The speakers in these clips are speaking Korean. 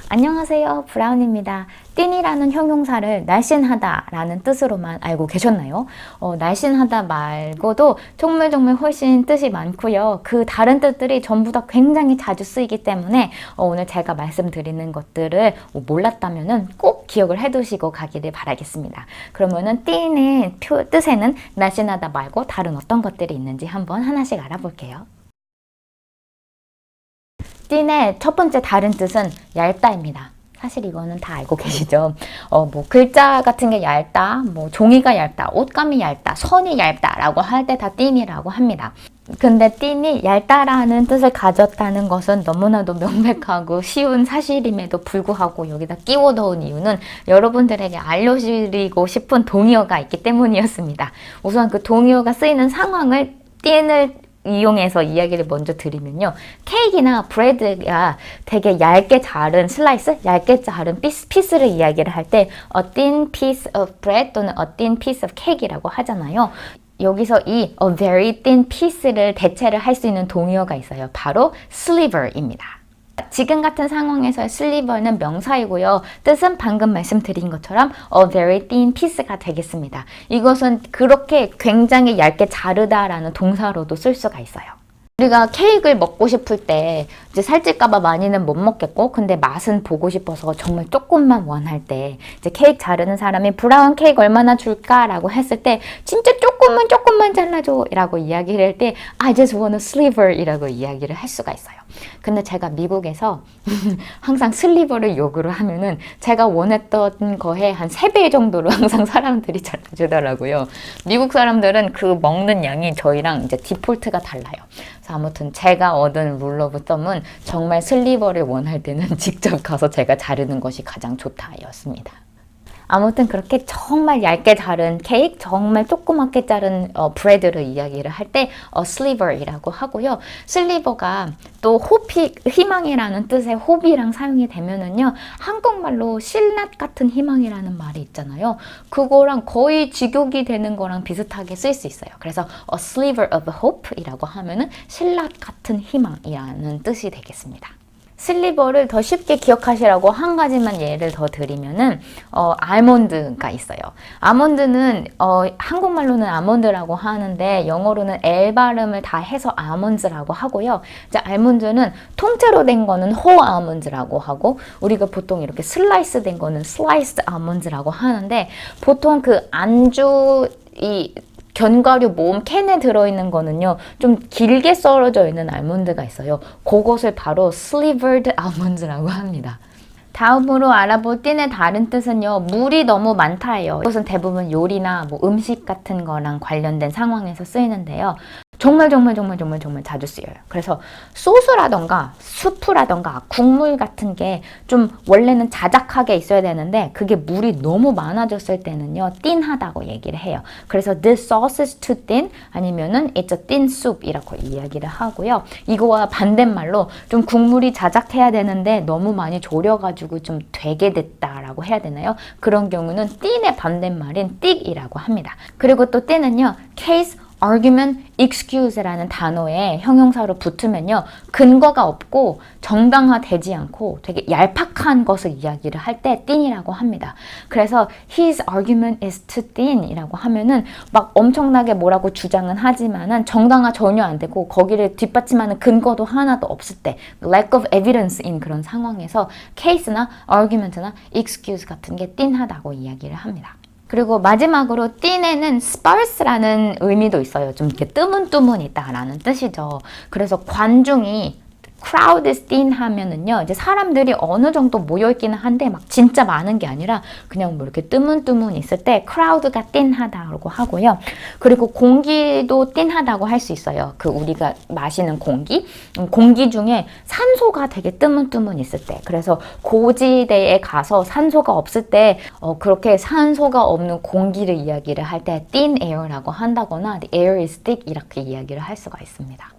안녕하세요, 브라운입니다. 띵이라는 형용사를 날씬하다 라는 뜻으로만 알고 계셨나요? 날씬하다 말고도 정말 훨씬 뜻이 많고요. 그 다른 뜻들이 전부 다 굉장히 자주 쓰이기 때문에 오늘 제가 말씀드리는 것들을 몰랐다면 꼭 기억을 해두시고 가기를 바라겠습니다. 그러면은 띵의 뜻에는 날씬하다 말고 다른 어떤 것들이 있는지 한번 하나씩 알아볼게요. 띵의 첫 번째 다른 뜻은 얇다입니다. 사실 이거는 다 알고 계시죠? 글자 같은 게 얇다, 종이가 얇다, 옷감이 얇다, 선이 얇다 라고 할 때 다 띵이라고 합니다. 근데 띵이 얇다라는 뜻을 가졌다는 것은 너무나도 명백하고 쉬운 사실임에도 불구하고 여기다 끼워 넣은 이유는 여러분들에게 알려드리고 싶은 동의어가 있기 때문이었습니다. 우선 그 동의어가 쓰이는 상황을 띵을 이용해서 이야기를 먼저 드리면요. 케이크나 브레드가 되게 얇게 자른 슬라이스, 얇게 자른 피스를 이야기를 할 때 a thin piece of bread 또는 a thin piece of cake이라고 하잖아요. 여기서 이 a very thin piece를 대체를 할 수 있는 동의어가 있어요. 바로 sliver입니다. 지금 같은 상황에서의 슬리버는 명사이고요. 뜻은 방금 말씀드린 것처럼 a very thin piece가 되겠습니다. 이것은 그렇게 굉장히 얇게 자르다라는 동사로도 쓸 수가 있어요. 우리가 케이크를 먹고 싶을 때 이제 살찔까봐 많이는 못 먹겠고 근데 맛은 보고 싶어서 정말 조금만 원할 때 이제 케이크 자르는 사람이 브라운 케이크 얼마나 줄까라고 했을 때 진짜 조금만 잘라줘 라고 이야기를 할 때 I just want a sliver 이라고 이야기를 할 수가 있어요. 근데 제가 미국에서 항상 슬리버를 요구를 하면은 제가 원했던 거에 한 3배 정도로 항상 사람들이 잘라주더라고요. 미국 사람들은 그 먹는 양이 저희랑 이제 디폴트가 달라요. 그래서 아무튼 제가 얻은 룰 오브 썸은 정말 슬리버를 원할 때는 직접 가서 제가 자르는 것이 가장 좋다였습니다. 아무튼 그렇게 정말 얇게 자른 케이크, 정말 조그맣게 자른 브레드를 이야기를 할 때 sliver이라고 하고요. 슬리버가 또 호피, 희망이라는 뜻의 호비랑 사용이 되면은요. 한국말로 실낫 같은 희망이라는 말이 있잖아요. 그거랑 거의 직역이 되는 거랑 비슷하게 쓸 수 있어요. 그래서 a sliver of hope이라고 하면은 실낫 같은 희망이라는 뜻이 되겠습니다. 슬리버를 더 쉽게 기억하시라고 한 가지만 예를 더 드리면은 아몬드가 있어요. 아몬드는 한국말로는 아몬드라고 하는데 영어로는 L 발음을 다 해서 아몬드라고 하고요. 이제 아몬드는 통째로 된 거는 whole 아몬드라고 하고 우리가 보통 이렇게 슬라이스 된 거는 sliced 아몬드라고 하는데 보통 그 안주 견과류 모음 캔에 들어있는 거는요 좀 길게 썰어져 있는 알몬드가 있어요. 그것을 바로 slivered almonds라고 합니다. 다음으로 알아볼 띵의 다른 뜻은요 물이 너무 많다예요. 이것은 대부분 요리나 음식 같은 거랑 관련된 상황에서 쓰이는데요. 정말 자주 쓰여요. 그래서 소스라던가 수프라던가 국물 같은 게 좀 원래는 자작하게 있어야 되는데 그게 물이 너무 많아졌을 때는요 띵하다고 얘기를 해요. 그래서 this sauce is too thin 아니면은 it's a thin soup 이라고 이야기를 하고요. 이거와 반대말로 좀 국물이 자작해야 되는데 너무 많이 졸여가지고 좀 되게 됐다라고 해야 되나요? 그런 경우는 띵의 반대말인 thick이라고 합니다. 그리고 또 띵은요 case argument, excuse라는 단어에 형용사로 붙으면요. 근거가 없고 정당화되지 않고 되게 얄팍한 것을 이야기를 할 때 thin이라고 합니다. 그래서 his argument is too thin 이라고 하면은 막 엄청나게 뭐라고 주장은 하지만은 정당화 전혀 안 되고 거기를 뒷받침하는 근거도 하나도 없을 때 lack of evidence인 그런 상황에서 case나 argument나 excuse 같은 게 thin하다고 이야기를 합니다. 그리고 마지막으로 띵에는 sparse라는 의미도 있어요. 좀 이렇게 뜨문뜨문이다라는 뜻이죠. 그래서 관중이 crowd is thin 하면은요, 이제 사람들이 어느 정도 모여있기는 한데 막 진짜 많은 게 아니라 그냥 이렇게 뜨문뜨문 있을 때 crowd가 thin하다고 하고요. 그리고 공기도 thin하다고 할 수 있어요. 그 우리가 마시는 공기 중에 산소가 되게 뜨문뜨문 있을 때, 그래서 고지대에 가서 산소가 없을 때 그렇게 산소가 없는 공기를 이야기를 할 때 thin air라고 한다거나 the air is thick 이렇게 이야기를 할 수가 있습니다.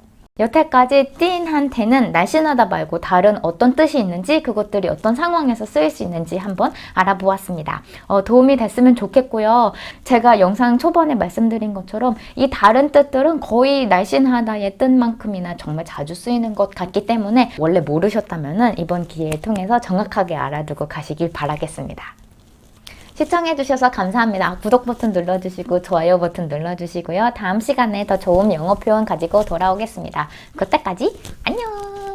여태까지 띵한테는 날씬하다 말고 다른 어떤 뜻이 있는지, 그것들이 어떤 상황에서 쓰일 수 있는지 한번 알아보았습니다. 도움이 됐으면 좋겠고요. 제가 영상 초반에 말씀드린 것처럼 이 다른 뜻들은 거의 날씬하다의 뜻만큼이나 정말 자주 쓰이는 것 같기 때문에 원래 모르셨다면 이번 기회를 통해서 정확하게 알아두고 가시길 바라겠습니다. 시청해주셔서 감사합니다. 구독 버튼 눌러주시고 좋아요 버튼 눌러주시고요. 다음 시간에 더 좋은 영어 표현 가지고 돌아오겠습니다. 그때까지 안녕!